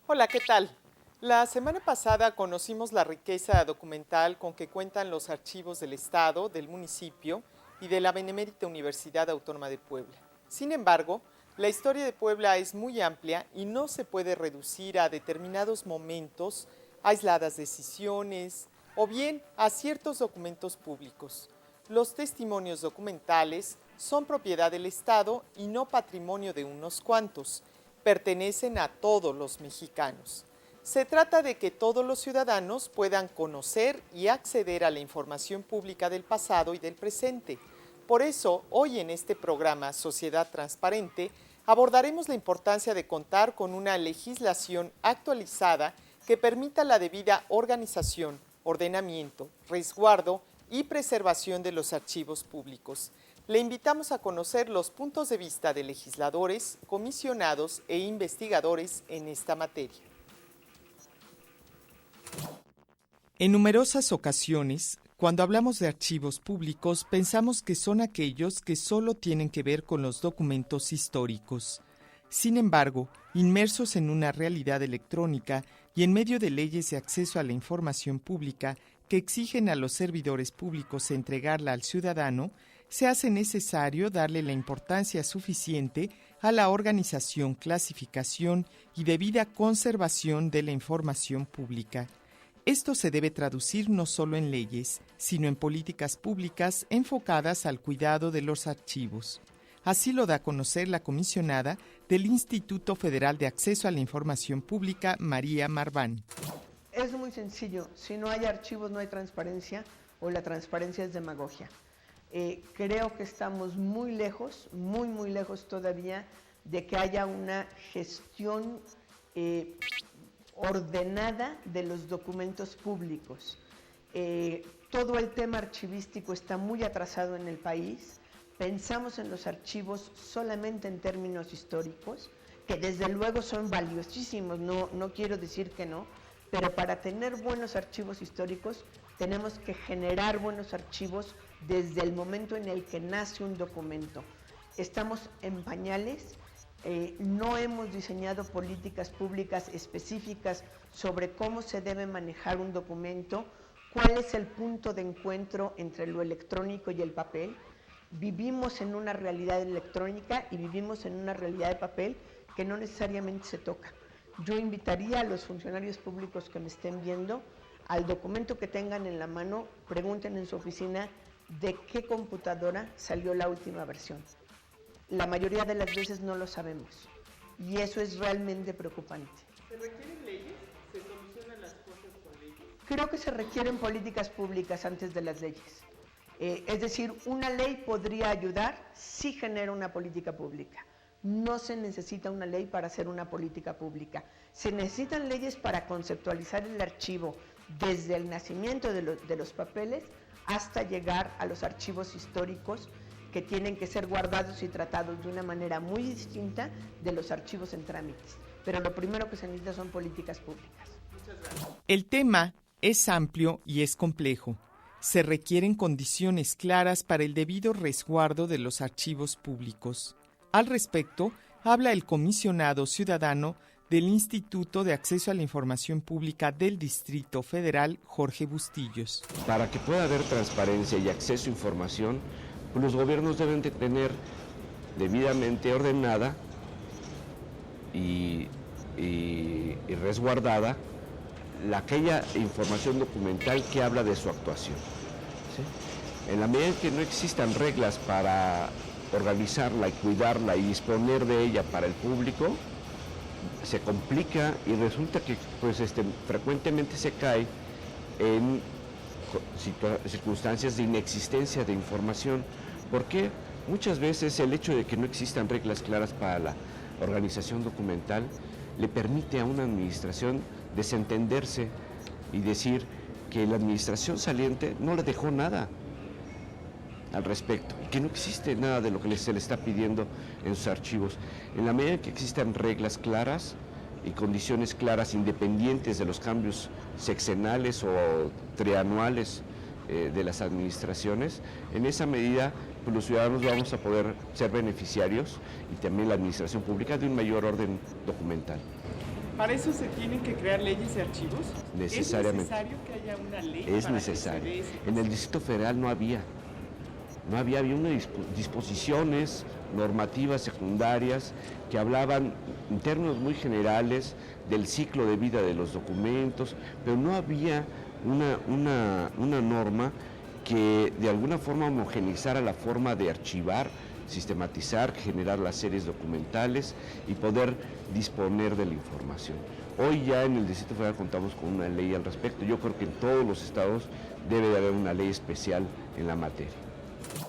Hola, ¿qué tal? La semana pasada conocimos la riqueza documental con que cuentan los archivos del Estado, del municipio y de la Benemérita Universidad Autónoma de Puebla. Sin embargo, la historia de Puebla es muy amplia y no se puede reducir a determinados momentos, aisladas decisiones o bien a ciertos documentos públicos. Los testimonios documentales son propiedad del Estado y no patrimonio de unos cuantos. Pertenecen a todos los mexicanos. Se trata de que todos los ciudadanos puedan conocer y acceder a la información pública del pasado y del presente. Por eso, hoy en este programa Sociedad Transparente, abordaremos la importancia de contar con una legislación actualizada que permita la debida organización, ordenamiento, resguardo y preservación de los archivos públicos. Le invitamos a conocer los puntos de vista de legisladores, comisionados e investigadores en esta materia. En numerosas ocasiones, cuando hablamos de archivos públicos, pensamos que son aquellos que solo tienen que ver con los documentos históricos. Sin embargo, inmersos en una realidad electrónica y en medio de leyes de acceso a la información pública que exigen a los servidores públicos entregarla al ciudadano, se hace necesario darle la importancia suficiente a la organización, clasificación y debida conservación de la información pública. Esto se debe traducir no solo en leyes, sino en políticas públicas enfocadas al cuidado de los archivos. Así lo da a conocer la comisionada del Instituto Federal de Acceso a la Información Pública, María Marván. Es muy sencillo, si no hay archivos no hay transparencia o la transparencia es demagogia. Creo que estamos muy lejos todavía de que haya una gestión ordenada de los documentos públicos. Todo el tema archivístico está muy atrasado en el país. Pensamos en los archivos solamente en términos históricos, que desde luego son valiosísimos, no quiero decir que no, pero para tener buenos archivos históricos tenemos que generar buenos archivos desde el momento en el que nace un documento. Estamos en pañales, no hemos diseñado políticas públicas específicas sobre cómo se debe manejar un documento, cuál es el punto de encuentro entre lo electrónico y el papel. Vivimos en una realidad electrónica y vivimos en una realidad de papel que no necesariamente se toca. Yo invitaría a los funcionarios públicos que me estén viendo, al documento que tengan en la mano, pregunten en su oficina de qué computadora salió la última versión. La mayoría de las veces no lo sabemos y eso es realmente preocupante. ¿Se requieren leyes? ¿Se solucionan las cosas con leyes? Creo que se requieren políticas públicas antes de las leyes. Es decir, una ley podría ayudar si genera una política pública. No se necesita una ley para hacer una política pública. Se necesitan leyes para conceptualizar el archivo desde el nacimiento de los papeles hasta llegar a los archivos históricos que tienen que ser guardados y tratados de una manera muy distinta de los archivos en trámites. Pero lo primero que se necesita son políticas públicas. Muchas gracias. El tema es amplio y es complejo. Se requieren condiciones claras para el debido resguardo de los archivos públicos. Al respecto, habla el comisionado ciudadano del Instituto de Acceso a la Información Pública del Distrito Federal, Jorge Bustillos. Para que pueda haber transparencia y acceso a información, pues los gobiernos deben de tener debidamente ordenada y resguardada aquella información documental que habla de su actuación, ¿sí? En la medida en que no existan reglas para organizarla y cuidarla y disponer de ella para el público, se complica y resulta que pues, frecuentemente se cae en circunstancias de inexistencia de información. ¿Por qué? Muchas veces el hecho de que no existan reglas claras para la organización documental le permite a una administración desentenderse y decir que la administración saliente no le dejó nada al respecto y que no existe nada de lo que se le está pidiendo en sus archivos. En la medida en que existan reglas claras y condiciones claras, independientes de los cambios sexenales o trianuales de las administraciones, en esa medida pues, los ciudadanos vamos a poder ser beneficiarios y también la administración pública de un mayor orden documental. ¿Para eso se tienen que crear leyes de archivos? Necesariamente. ¿Es necesario que haya una ley? Es necesario. En el Distrito Federal no había unas disposiciones normativas secundarias que hablaban en términos muy generales del ciclo de vida de los documentos, pero no había una norma que de alguna forma homogeneizara la forma de archivar, sistematizar, generar las series documentales y poder disponer de la información. Hoy ya en el Distrito Federal contamos con una ley al respecto. Yo creo que en todos los estados debe de haber una ley especial en la materia.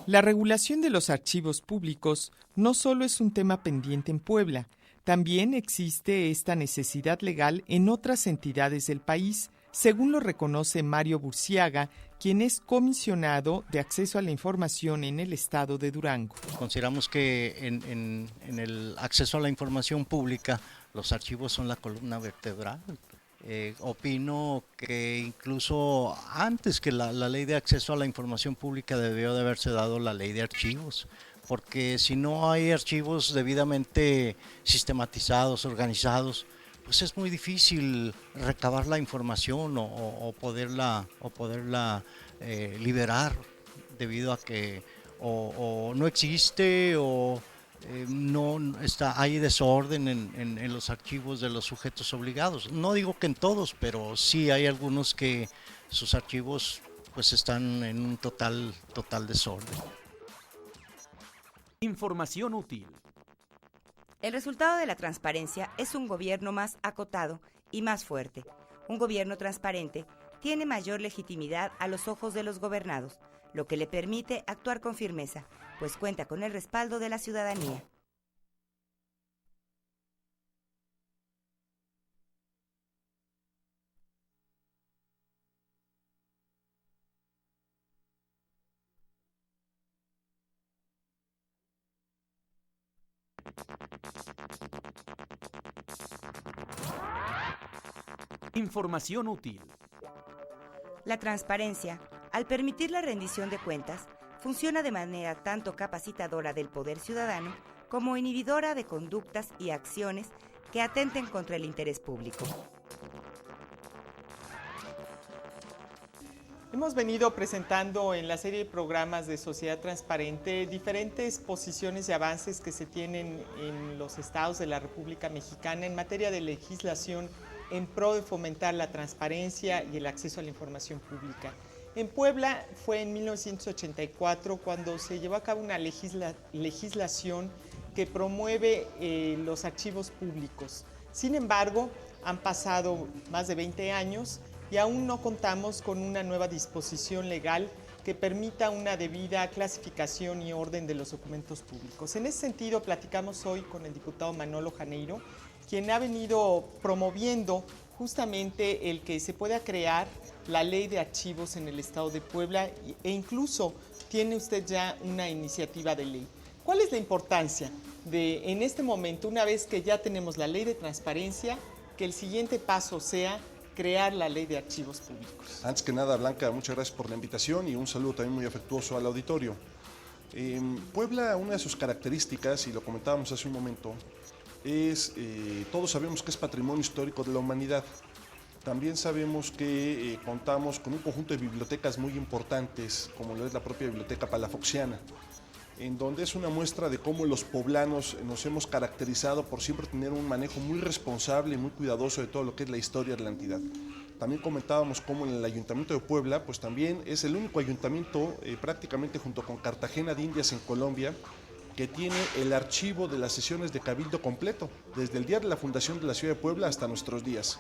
La regulación de los archivos públicos no solo es un tema pendiente en Puebla, también existe esta necesidad legal en otras entidades del país, según lo reconoce Mario Burciaga, quien es comisionado de acceso a la información en el estado de Durango. Consideramos que en el acceso a la información pública los archivos son la columna vertebral. Opino que incluso antes que la ley de acceso a la información pública debió de haberse dado la ley de archivos, porque si no hay archivos debidamente sistematizados, organizados, pues es muy difícil recabar la información o poderla liberar, debido a que o no existe o hay desorden en los archivos de los sujetos obligados. No digo que en todos, pero sí hay algunos que sus archivos pues están en un total desorden. Información útil. El resultado de la transparencia es un gobierno más acotado y más fuerte. Un gobierno transparente tiene mayor legitimidad a los ojos de los gobernados, lo que le permite actuar con firmeza, pues cuenta con el respaldo de la ciudadanía. Información útil. La transparencia, al permitir la rendición de cuentas, funciona de manera tanto capacitadora del poder ciudadano como inhibidora de conductas y acciones que atenten contra el interés público. Hemos venido presentando en la serie de programas de Sociedad Transparente diferentes posiciones y avances que se tienen en los estados de la República Mexicana en materia de legislación en pro de fomentar la transparencia y el acceso a la información pública. En Puebla fue en 1984 cuando se llevó a cabo una legislación que promueve los archivos públicos. Sin embargo, han pasado más de 20 años y aún no contamos con una nueva disposición legal que permita una debida clasificación y orden de los documentos públicos. En ese sentido, platicamos hoy con el diputado Manolo Janeiro, quien ha venido promoviendo justamente el que se pueda crear la ley de archivos en el estado de Puebla e incluso tiene usted ya una iniciativa de ley. ¿Cuál es la importancia de, en este momento, una vez que ya tenemos la ley de transparencia, que el siguiente paso sea crear la ley de archivos públicos? Antes que nada, Blanca, muchas gracias por la invitación y un saludo también muy afectuoso al auditorio. Puebla, una de sus características, y lo comentábamos hace un momento, es, todos sabemos que es patrimonio histórico de la humanidad. También sabemos que contamos con un conjunto de bibliotecas muy importantes, como lo es la propia Biblioteca Palafoxiana, en donde es una muestra de cómo los poblanos nos hemos caracterizado por siempre tener un manejo muy responsable y muy cuidadoso de todo lo que es la historia de la entidad. También comentábamos cómo en el Ayuntamiento de Puebla, pues también es el único ayuntamiento, prácticamente junto con Cartagena de Indias en Colombia, que tiene el archivo de las sesiones de Cabildo completo, desde el día de la fundación de la ciudad de Puebla hasta nuestros días.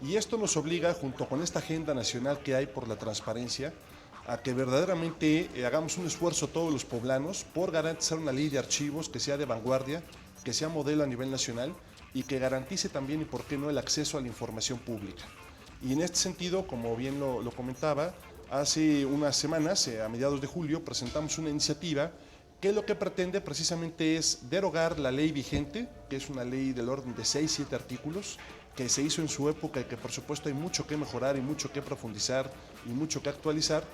Y esto nos obliga, junto con esta agenda nacional que hay por la transparencia, a que verdaderamente hagamos un esfuerzo todos los poblanos por garantizar una ley de archivos que sea de vanguardia, que sea modelo a nivel nacional y que garantice también, y por qué no, el acceso a la información pública. Y en este sentido, como bien lo comentaba, hace unas semanas, a mediados de julio, presentamos una iniciativa que lo que pretende precisamente es derogar la ley vigente, que es una ley del orden de 6-7 artículos, que se hizo en su época y que por supuesto hay mucho que mejorar y mucho que profundizar y mucho que actualizar.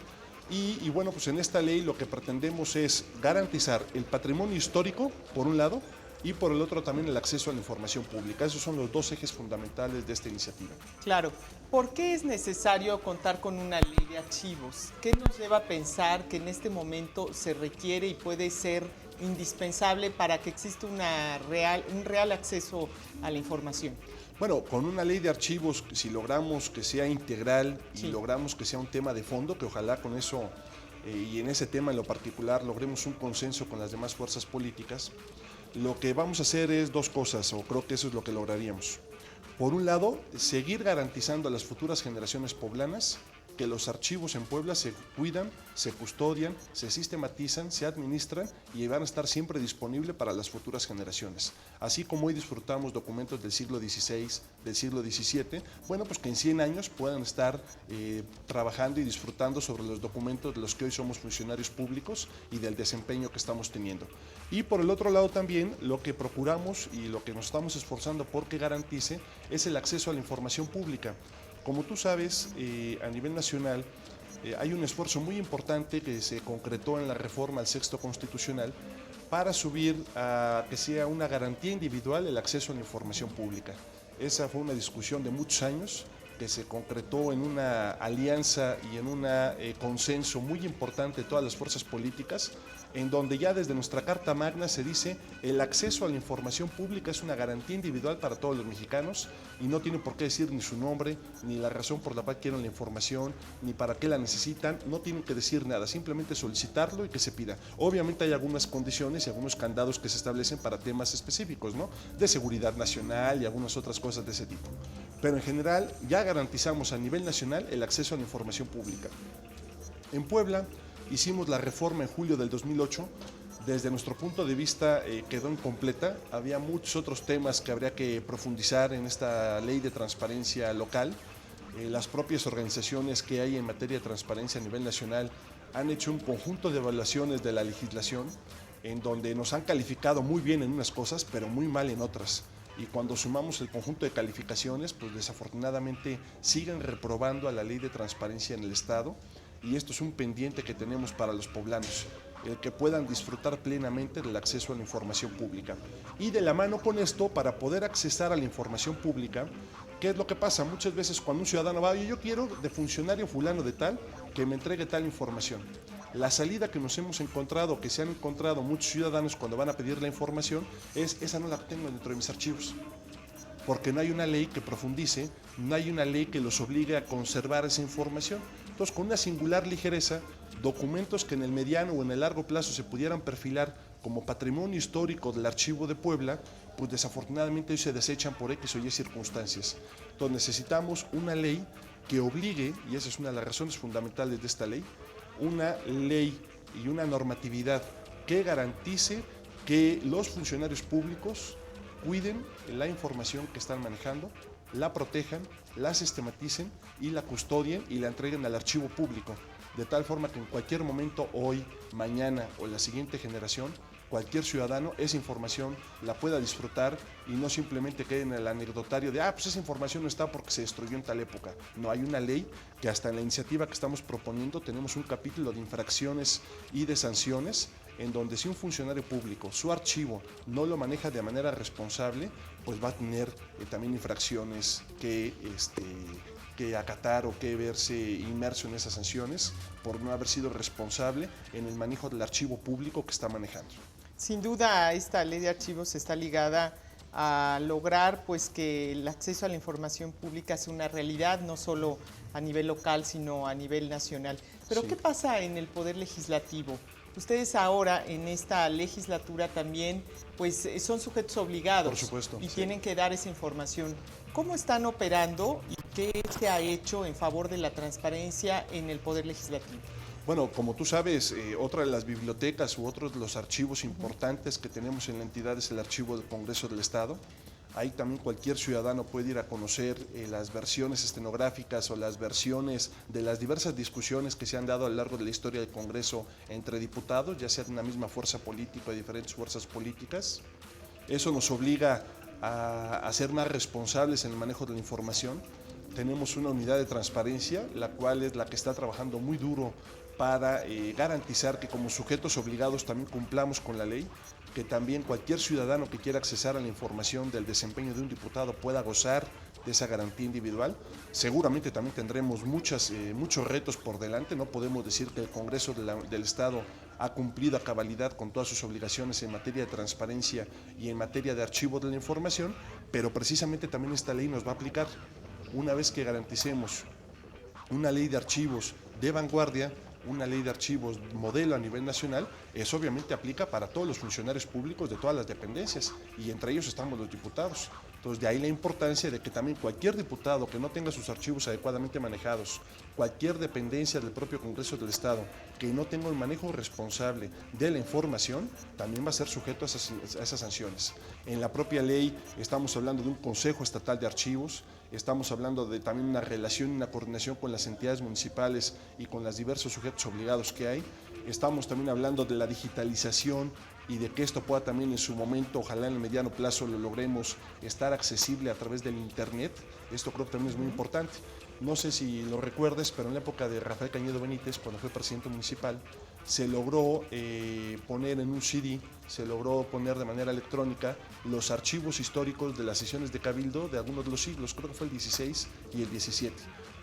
Y bueno, pues en esta ley lo que pretendemos es garantizar el patrimonio histórico, por un lado, y por el otro también el acceso a la información pública. Esos son los dos ejes fundamentales de esta iniciativa. Claro. ¿Por qué es necesario contar con una ley de archivos? ¿Qué nos lleva a pensar que en este momento se requiere y puede ser indispensable para que exista un real acceso a la información? Bueno, con una ley de archivos, si logramos que sea integral y Sí. logramos que sea un tema de fondo, que ojalá con eso y en ese tema en lo particular logremos un consenso con las demás fuerzas políticas, lo que vamos a hacer es dos cosas, o creo que eso es lo que lograríamos. Por un lado, seguir garantizando a las futuras generaciones poblanas que los archivos en Puebla se cuidan, se custodian, se sistematizan, se administran y van a estar siempre disponibles para las futuras generaciones. Así como hoy disfrutamos documentos del siglo XVI, del siglo XVII, bueno, pues que en 100 años puedan estar trabajando y disfrutando sobre los documentos de los que hoy somos funcionarios públicos y del desempeño que estamos teniendo. Y por el otro lado también lo que procuramos y lo que nos estamos esforzando por que garantice es el acceso a la información pública. Como tú sabes, a nivel nacional hay un esfuerzo muy importante que se concretó en la reforma al Sexto Constitucional para subir a que sea una garantía individual el acceso a la información pública. Esa fue una discusión de muchos años que se concretó en una alianza y en un consenso muy importante de todas las fuerzas políticas, en donde ya desde nuestra Carta Magna se dice el acceso a la información pública es una garantía individual para todos los mexicanos y no tiene por qué decir ni su nombre, ni la razón por la cual quieren la información, ni para qué la necesitan, no tienen que decir nada, simplemente solicitarlo y que se pida. Obviamente hay algunas condiciones y algunos candados que se establecen para temas específicos, ¿no? De seguridad nacional y algunas otras cosas de ese tipo. Pero en general ya garantizamos a nivel nacional el acceso a la información pública. En Puebla hicimos la reforma en julio del 2008, desde nuestro punto de vista quedó incompleta, había muchos otros temas que habría que profundizar en esta ley de transparencia local. Las propias organizaciones que hay en materia de transparencia a nivel nacional han hecho un conjunto de evaluaciones de la legislación en donde nos han calificado muy bien en unas cosas, pero muy mal en otras. Y cuando sumamos el conjunto de calificaciones, pues desafortunadamente siguen reprobando a la ley de transparencia en el Estado. Y esto es un pendiente que tenemos para los poblanos, el que puedan disfrutar plenamente del acceso a la información pública. Y de la mano con esto, para poder accesar a la información pública, ¿qué es lo que pasa? Muchas veces cuando un ciudadano va, yo quiero de funcionario fulano de tal, que me entregue tal información. La salida que nos hemos encontrado, que se han encontrado muchos ciudadanos cuando van a pedir la información, es esa no la tengo dentro de mis archivos. Porque no hay una ley que profundice, no hay una ley que los obligue a conservar esa información. Entonces, con una singular ligereza, documentos que en el mediano o en el largo plazo se pudieran perfilar como patrimonio histórico del Archivo de Puebla, pues desafortunadamente hoy se desechan por X o Y circunstancias. Entonces necesitamos una ley que obligue, y esa es una de las razones fundamentales de esta ley, una ley y una normatividad que garantice que los funcionarios públicos cuiden la información que están manejando, la protejan, la sistematicen y la custodien y la entreguen al archivo público, de tal forma que en cualquier momento, hoy, mañana o la siguiente generación, cualquier ciudadano esa información la pueda disfrutar y no simplemente quede en el anecdotario de pues esa información no está porque se destruyó en tal época. No, hay una ley que hasta en la iniciativa que estamos proponiendo tenemos un capítulo de infracciones y de sanciones en donde si un funcionario público su archivo no lo maneja de manera responsable, pues va a tener también infracciones que acatar o que verse inmerso en esas sanciones por no haber sido responsable en el manejo del archivo público que está manejando. Sin duda, esta ley de archivos está ligada a lograr pues que el acceso a la información pública sea una realidad, no solo a nivel local, sino a nivel nacional. Pero Sí. ¿qué pasa en el Poder Legislativo? Ustedes ahora en esta legislatura también pues son sujetos obligados. Por supuesto, y sí. tienen que dar esa información. ¿Cómo están operando y qué se ha hecho en favor de la transparencia en el Poder Legislativo? Bueno, como tú sabes, otra de las bibliotecas u otros de los archivos importantes que tenemos en la entidad es el archivo del Congreso del Estado. Ahí también cualquier ciudadano puede ir a conocer las versiones estenográficas o las versiones de las diversas discusiones que se han dado a lo largo de la historia del Congreso entre diputados, ya sea de una misma fuerza política o de diferentes fuerzas políticas. Eso nos obliga a ser más responsables en el manejo de la información. Tenemos una unidad de transparencia, la cual es la que está trabajando muy duro para garantizar que como sujetos obligados también cumplamos con la ley, que también cualquier ciudadano que quiera accesar a la información del desempeño de un diputado pueda gozar de esa garantía individual. Seguramente también tendremos muchos retos por delante, no podemos decir que el Congreso del Estado ha cumplido a cabalidad con todas sus obligaciones en materia de transparencia y en materia de archivo de la información, pero precisamente también esta ley nos va a aplicar. Una vez que garanticemos una ley de archivos de vanguardia, una ley de archivos modelo a nivel nacional, eso obviamente aplica para todos los funcionarios públicos de todas las dependencias, y entre ellos estamos los diputados. Entonces, de ahí la importancia de que también cualquier diputado que no tenga sus archivos adecuadamente manejados, cualquier dependencia del propio Congreso del Estado que no tenga un manejo responsable de la información, también va a ser sujeto a esas sanciones. En la propia ley estamos hablando de un Consejo Estatal de Archivos, estamos hablando de también una relación y una coordinación con las entidades municipales y con los diversos sujetos obligados que hay. Estamos también hablando de la digitalización y de que esto pueda también en su momento, ojalá en el mediano plazo lo logremos, estar accesible a través del Internet. Esto creo que también es muy importante. No sé si lo recuerdes, pero en la época de Rafael Cañedo Benítez, cuando fue presidente municipal, se logró poner en un CD, se logró poner de manera electrónica los archivos históricos de las sesiones de Cabildo de algunos de los siglos, creo que fue el 16 y el 17.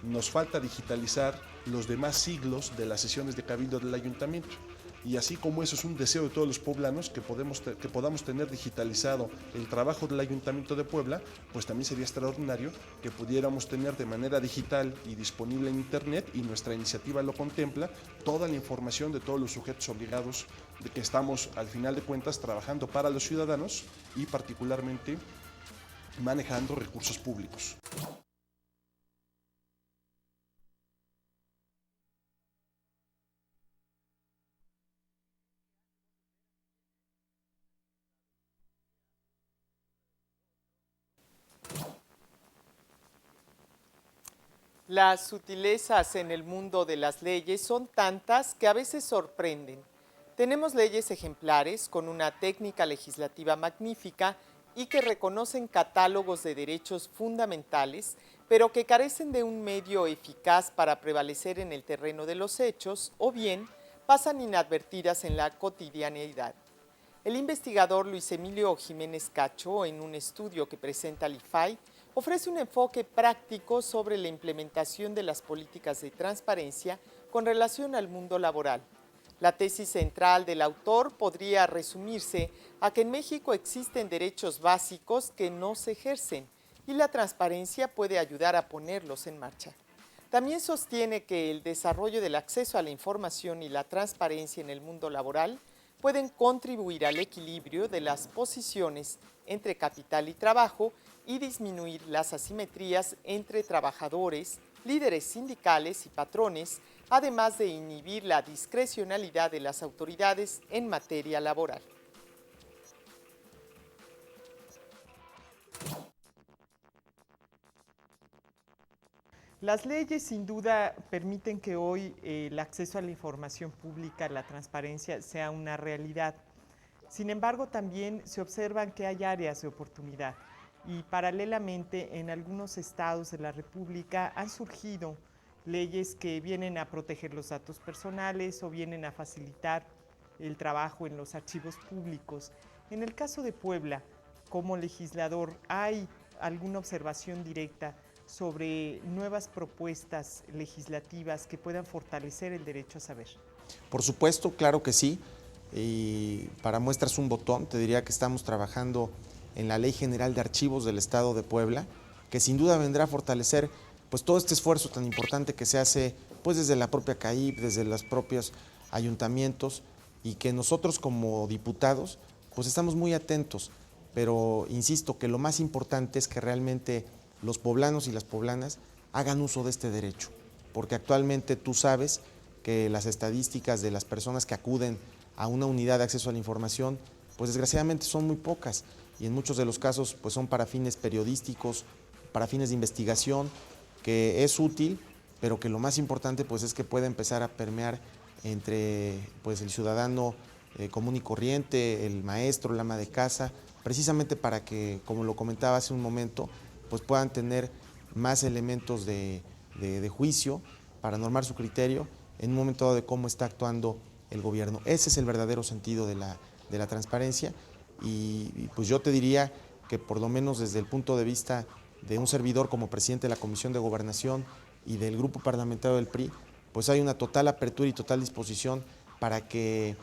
Nos falta digitalizar los demás siglos de las sesiones de Cabildo del Ayuntamiento. Y así como eso es un deseo de todos los poblanos, que podamos tener digitalizado el trabajo del Ayuntamiento de Puebla, pues también sería extraordinario que pudiéramos tener de manera digital y disponible en Internet, y nuestra iniciativa lo contempla, toda la información de todos los sujetos obligados, de que estamos al final de cuentas trabajando para los ciudadanos y particularmente manejando recursos públicos. Las sutilezas en el mundo de las leyes son tantas que a veces sorprenden. Tenemos leyes ejemplares con una técnica legislativa magnífica y que reconocen catálogos de derechos fundamentales, pero que carecen de un medio eficaz para prevalecer en el terreno de los hechos o bien pasan inadvertidas en la cotidianeidad. El investigador Luis Emilio Jiménez Cacho, en un estudio que presenta el IFAI, ofrece un enfoque práctico sobre la implementación de las políticas de transparencia con relación al mundo laboral. La tesis central del autor podría resumirse a que en México existen derechos básicos que no se ejercen y la transparencia puede ayudar a ponerlos en marcha. También sostiene que el desarrollo del acceso a la información y la transparencia en el mundo laboral pueden contribuir al equilibrio de las posiciones entre capital y trabajo y disminuir las asimetrías entre trabajadores, líderes sindicales y patrones, además de inhibir la discrecionalidad de las autoridades en materia laboral. Las leyes sin duda permiten que hoy el acceso a la información pública, la transparencia, sea una realidad. Sin embargo, también se observan que hay áreas de oportunidad y paralelamente en algunos estados de la República han surgido leyes que vienen a proteger los datos personales o vienen a facilitar el trabajo en los archivos públicos. En el caso de Puebla, como legislador, ¿hay alguna observación directa sobre nuevas propuestas legislativas que puedan fortalecer el derecho a saber? Por supuesto, claro que sí. Y para muestras un botón, te diría que estamos trabajando en la Ley General de Archivos del Estado de Puebla, que sin duda vendrá a fortalecer pues todo este esfuerzo tan importante que se hace pues desde la propia CAIP, desde los propios ayuntamientos, y que nosotros como diputados pues estamos muy atentos, pero insisto que lo más importante es que realmente los poblanos y las poblanas hagan uso de este derecho, porque actualmente tú sabes que las estadísticas de las personas que acuden a una unidad de acceso a la información pues desgraciadamente son muy pocas, y en muchos de los casos pues son para fines periodísticos, para fines de investigación, que es útil, pero que lo más importante pues es que puede empezar a permear entre pues el ciudadano común y corriente, el maestro, el ama de casa, precisamente para que, como lo comentaba hace un momento, pues puedan tener más elementos de juicio para normar su criterio en un momento dado de cómo está actuando el gobierno. Ese es el verdadero sentido de la transparencia y pues yo te diría que por lo menos desde el punto de vista de un servidor como presidente de la Comisión de Gobernación y del grupo parlamentario del PRI, pues hay una total apertura y total disposición para que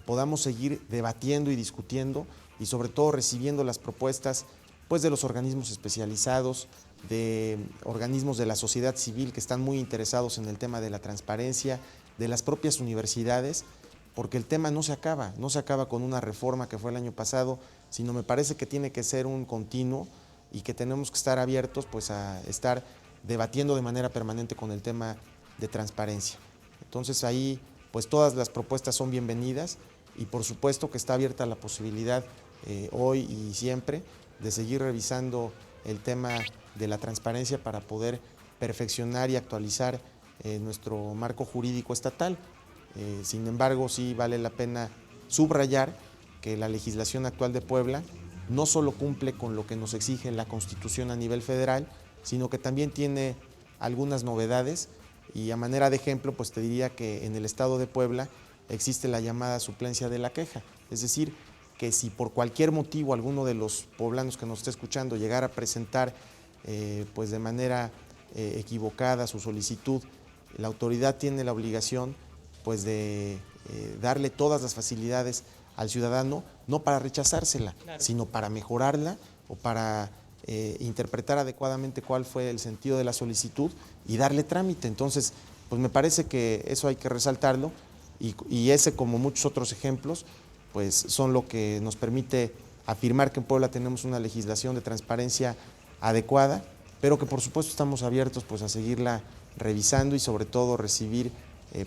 podamos seguir debatiendo y discutiendo y sobre todo recibiendo las propuestas pues de los organismos especializados, de organismos de la sociedad civil que están muy interesados en el tema de la transparencia, de las propias universidades, porque el tema no se acaba con una reforma que fue el año pasado, sino me parece que tiene que ser un continuo y que tenemos que estar abiertos pues a estar debatiendo de manera permanente con el tema de transparencia. Entonces ahí pues todas las propuestas son bienvenidas y por supuesto que está abierta la posibilidad hoy y siempre de seguir revisando el tema de la transparencia para poder perfeccionar y actualizar nuestro marco jurídico estatal. Sin embargo, sí vale la pena subrayar que la legislación actual de Puebla no solo cumple con lo que nos exige la Constitución a nivel federal, sino que también tiene algunas novedades y a manera de ejemplo, pues te diría que en el estado de Puebla existe la llamada suplencia de la queja, es decir, que si por cualquier motivo alguno de los poblanos que nos esté escuchando llegara a presentar pues de manera equivocada su solicitud, la autoridad tiene la obligación pues de darle todas las facilidades al ciudadano, no para rechazársela, sino para mejorarla o para interpretar adecuadamente cuál fue el sentido de la solicitud y darle trámite. Entonces, pues me parece que eso hay que resaltarlo y ese, como muchos otros ejemplos, pues son lo que nos permite afirmar que en Puebla tenemos una legislación de transparencia adecuada, pero que por supuesto estamos abiertos pues a seguirla revisando y sobre todo recibir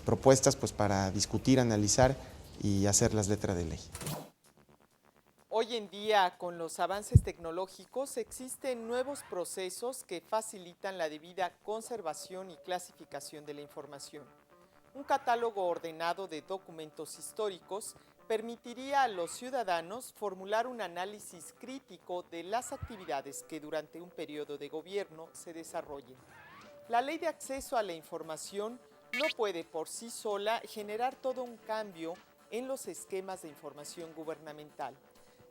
propuestas pues para discutir, analizar y hacer las letras de ley. Hoy en día, con los avances tecnológicos, existen nuevos procesos que facilitan la debida conservación y clasificación de la información. Un catálogo ordenado de documentos históricos permitiría a los ciudadanos formular un análisis crítico de las actividades que durante un periodo de gobierno se desarrollen. La Ley de Acceso a la Información no puede por sí sola generar todo un cambio en los esquemas de información gubernamental.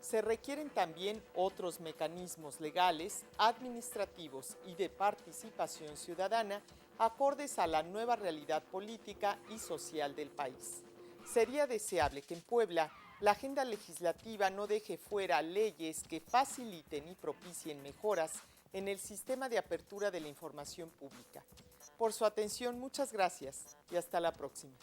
Se requieren también otros mecanismos legales, administrativos y de participación ciudadana acordes a la nueva realidad política y social del país. Sería deseable que en Puebla la agenda legislativa no deje fuera leyes que faciliten y propicien mejoras en el sistema de apertura de la información pública. Por su atención, muchas gracias y hasta la próxima.